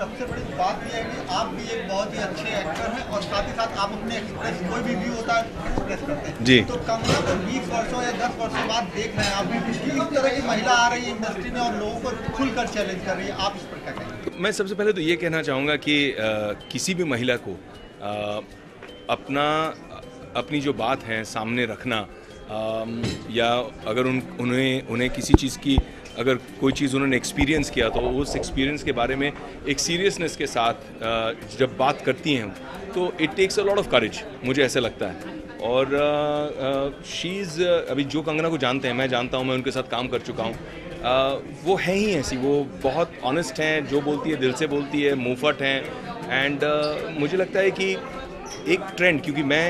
सबसे बड़ी बात यह है कि आप भी एक बहुत ही अच्छे एक्टर हैं और साथ ही साथ आप अपने एक्सप्रेस कोई भी व्यू होता है एक्सप्रेस करते हैं जी। तो कंगना को 20 वर्षों या 10 वर्षों बाद देख रहे हैं आप भी इस तरह की महिला आ रही है इंडस्ट्री में और लोगों को खुलकर चैलेंज कर रही है, आप इस पर क्या कहेंगे? मैं सबसे पहले तो ये कहना चाहूँगा कि किसी भी महिला को अपनी जो बात है सामने रखना या अगर उन्हें किसी चीज़ की अगर कोई चीज़ उन्होंने एक्सपीरियंस किया तो उस एक्सपीरियंस के बारे में एक सीरियसनेस के साथ जब बात करती हैं तो it takes a lot of courage, मुझे ऐसा लगता है। और अभी जो कंगना को जानते हैं, मैं जानता हूँ, मैं उनके साथ काम कर चुका हूँ, वो है ही ऐसी, वो बहुत ऑनेस्ट हैं, जो बोलती है दिल से बोलती है, मुंहफट हैं। एंड मुझे लगता है कि एक ट्रेंड, क्योंकि मैं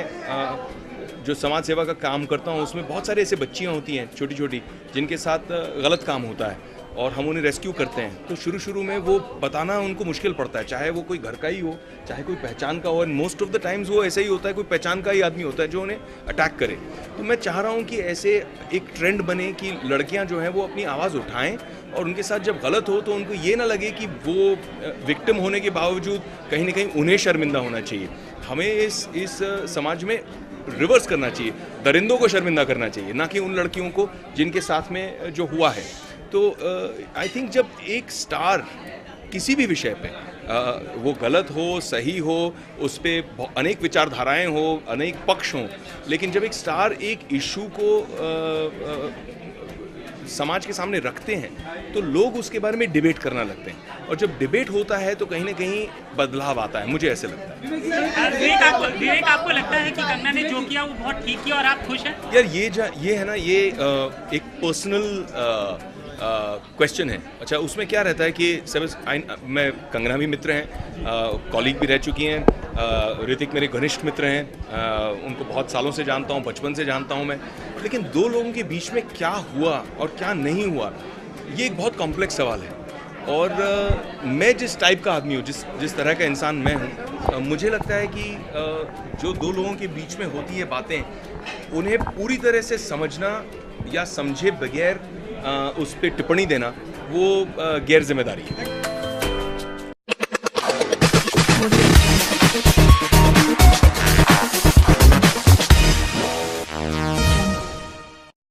जो समाज सेवा का काम करता हूँ उसमें बहुत सारे ऐसे बच्चियाँ होती हैं छोटी छोटी जिनके साथ गलत काम होता है और हम उन्हें रेस्क्यू करते हैं। तो शुरू में वो बताना उनको मुश्किल पड़ता है, चाहे वो कोई घर का ही हो, चाहे कोई पहचान का हो। और मोस्ट ऑफ द टाइम्स वो ऐसा ही होता है, कोई पहचान का ही आदमी होता है जो उन्हें अटैक करे। तो मैं चाह रहा हूँ कि ऐसे एक ट्रेंड बने कि लड़कियाँ जो हैं वो अपनी आवाज़ उठाएँ और उनके साथ जब गलत हो तो उनको ये ना लगे कि वो विक्टिम होने के बावजूद कहीं ना कहीं उन्हें शर्मिंदा होना चाहिए। हमें इस समाज में रिवर्स करना चाहिए, दरिंदों को शर्मिंदा करना चाहिए, ना कि उन लड़कियों को जिनके साथ में जो हुआ है। तो आई थिंक जब एक स्टार किसी भी विषय पे वो गलत हो सही हो, उस पर अनेक विचारधाराएं हो, अनेक पक्ष हों, लेकिन जब एक स्टार एक इशू को समाज के सामने रखते हैं तो लोग उसके बारे में डिबेट करना लगते हैं और जब डिबेट होता है तो कहीं ना कहीं बदलाव आता है, मुझे ऐसे लगता है। विवेक, आपको लगता है कि कंगना ने जो किया वो बहुत ठीक किया और आप खुश हैं? यार ये है ना, ये एक पर्सनल क्वेश्चन है। अच्छा, उसमें क्या रहता है कि मैं कंगना भी मित्र हैं, कॉलीग भी रह चुकी हैं, ऋतिक मेरे घनिष्ठ मित्र हैं, उनको बहुत सालों से जानता हूँ, बचपन से जानता हूँ मैं। लेकिन दो लोगों के बीच में क्या हुआ और क्या नहीं हुआ, ये एक बहुत कॉम्प्लेक्स सवाल है। और मैं जिस टाइप का आदमी हूँ, जिस तरह का इंसान मैं हूँ, मुझे लगता है कि जो दो लोगों के बीच में होती है बातें, उन्हें पूरी तरह से समझना या समझे बगैर उस पर टिप्पणी देना वो गैर जिम्मेदारी है।